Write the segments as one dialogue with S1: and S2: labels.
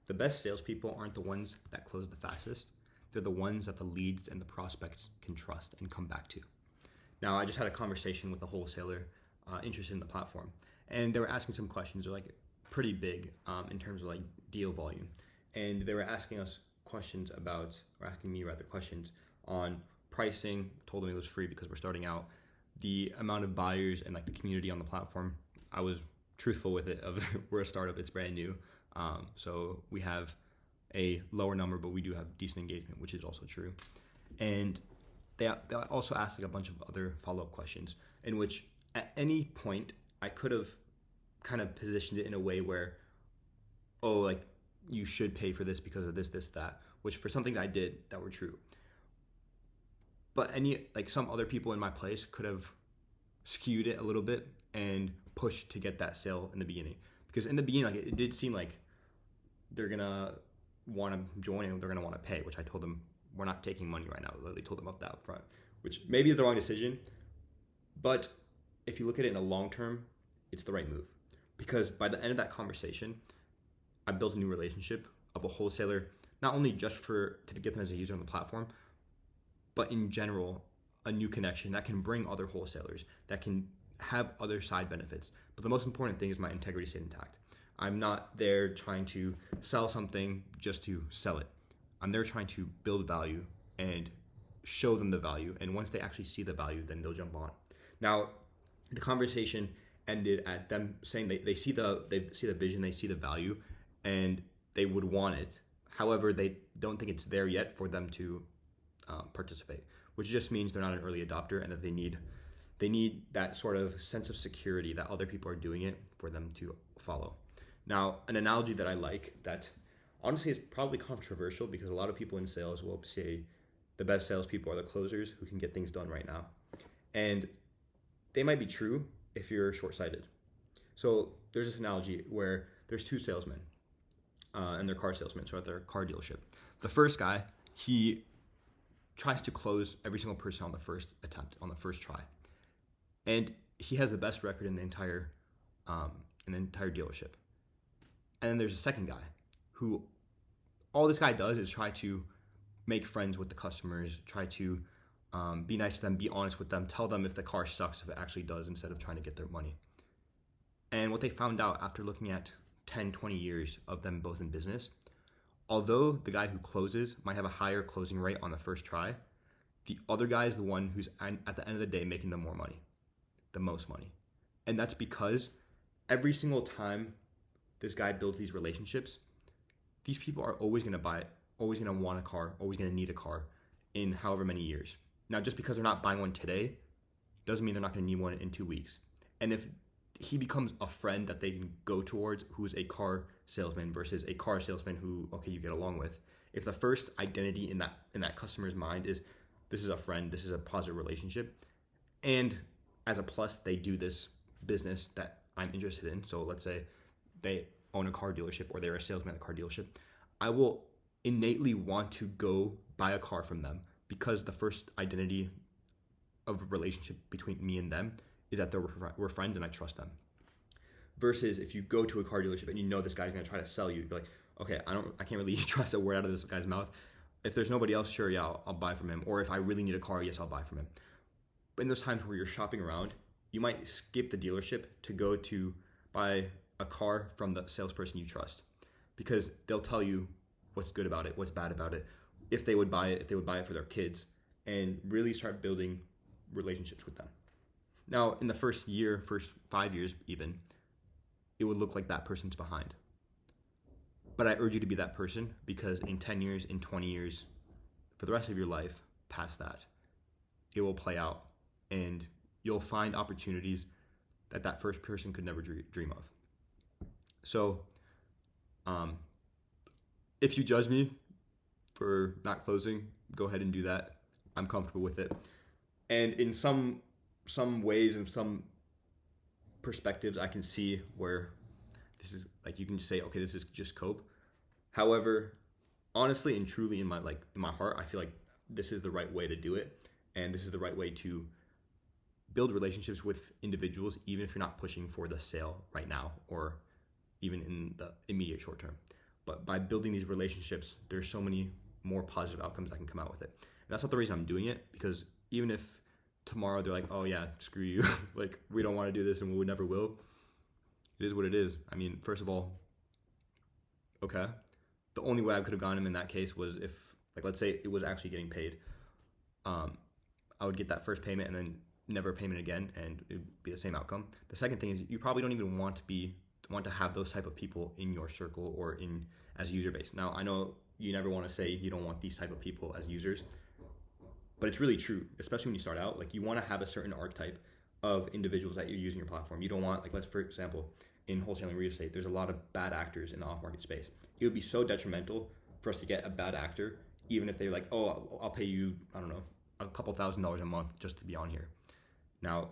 S1: The best salespeople aren't the ones that close the fastest. They're the ones that the leads and the prospects can trust and come back to. Now, I just had a conversation with a wholesaler interested in the platform, and they were asking some questions. They're like pretty big in terms of like deal volume, and they were asking us questions about, or asking me rather, questions on pricing. Told them it was free because we're starting out. The amount of buyers and like the community on the platform, I was truthful with it. Of we're a startup, it's brand new, so we have a lower number, but we do have decent engagement, which is also true. And they also asked like a bunch of other follow-up questions in which at any point I could have kind of positioned it in a way where, oh, like you should pay for this because of this, that, which for some things I did that were true. But some other people in my place could have skewed it a little bit and pushed to get that sale in the beginning. Because in the beginning, like it did seem like they're gonna want to join and they're gonna want to pay, which I told them we're not taking money right now. I literally told them up that up front, which maybe is the wrong decision. But if you look at it in a long term, it's the right move. Because by the end of that conversation, I built a new relationship of a wholesaler, not only just to get them as a user on the platform, but in general, a new connection that can bring other wholesalers, that can have other side benefits. But the most important thing is my integrity stayed intact. I'm not there trying to sell something just to sell it. I'm there trying to build value and show them the value. And once they actually see the value, then they'll jump on. Now, the conversation ended at them saying they see the vision, they see the value, and they would want it. However, they don't think it's there yet for them to participate, which just means they're not an early adopter and that they need that sort of sense of security that other people are doing it for them to follow. Now, an analogy that I like that honestly is probably controversial because a lot of people in sales will say the best salespeople are the closers who can get things done right now. And they might be true if you're short-sighted. So there's this analogy where there's two salesmen and they're car salesmen, so at their car dealership. The first guy, he tries to close every single person on the first attempt, on the first try. And he has the best record in the entire dealership. And then there's a second guy who all this guy does is try to make friends with the customers, try to be nice to them, be honest with them, tell them if the car sucks, if it actually does, instead of trying to get their money. And what they found out after looking at 10, 20 years of them both in business, although the guy who closes might have a higher closing rate on the first try, the other guy is the one who's at the end of the day making the more money, the most money. And that's because every single time this guy builds these relationships, these people are always going to buy it, always going to want a car, always going to need a car in however many years. Now, just because they're not buying one today doesn't mean they're not going to need one in 2 weeks. And if he becomes a friend that they can go towards who's a car salesman versus a car salesman who, okay, you get along with, if the first identity in that customer's mind is this is a friend, this is a positive relationship, and as a plus, they do this business that I'm interested in. So let's say they own a car dealership or they're a salesman at a car dealership. I will innately want to go buy a car from them because the first identity of a relationship between me and them is that we're friends and I trust them. Versus if you go to a car dealership and you know this guy's going to try to sell you, you're like, okay, I can't really trust a word out of this guy's mouth. If there's nobody else, sure, yeah, I'll buy from him. Or if I really need a car, yes, I'll buy from him. But in those times where you're shopping around, you might skip the dealership to go to buy a car from the salesperson you trust because they'll tell you what's good about it, what's bad about it, if they would buy it for their kids, and really start building relationships with them. Now, in the first 5 years even, it would look like that person's behind. But I urge you to be that person because in 10 years, in 20 years, for the rest of your life, past that, it will play out and you'll find opportunities that first person could never dream of. So, if you judge me for not closing, go ahead and do that. I'm comfortable with it. And in some ways and some perspectives, I can see where this is like, you can say, okay, this is just cope. However, honestly and truly in my heart, I feel like this is the right way to do it. And this is the right way to build relationships with individuals, even if you're not pushing for the sale right now or even in the immediate short term. But by building these relationships, there's so many more positive outcomes that can come out with it. And that's not the reason I'm doing it, because even if tomorrow they're like, oh yeah, screw you, like we don't want to do this and we never will, it is what it is. I mean, first of all, okay, the only way I could have gone him in that case was if, like, let's say it was actually getting paid. I would get that first payment and then never a payment again, and it would be the same outcome. The second thing is you probably don't even want to have those type of people in your circle or in as user base. Now, I know you never want to say you don't want these type of people as users, but it's really true, especially when you start out. Like, you want to have a certain archetype of individuals that you're using your platform. You don't want, like, let's, for example, in wholesaling real estate, there's a lot of bad actors in the off-market space. It would be so detrimental for us to get a bad actor, even if they're like, oh, I'll pay you, I don't know, a couple $1,000s a month just to be on here. Now,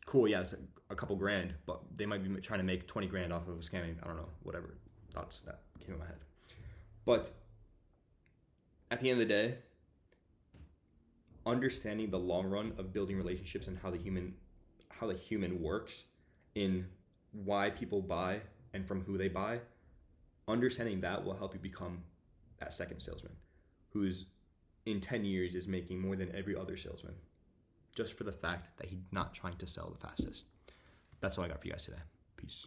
S1: cool, yeah, it's a couple grand, but they might be trying to make 20 grand off of a scamming, I don't know, whatever thoughts that came in my head. But at the end of the day, understanding the long run of building relationships and how the human works in why people buy and from who they buy, understanding that will help you become that second salesman who's in 10 years is making more than every other salesman, just for the fact that he's not trying to sell the fastest. That's all I got for you guys today. Peace.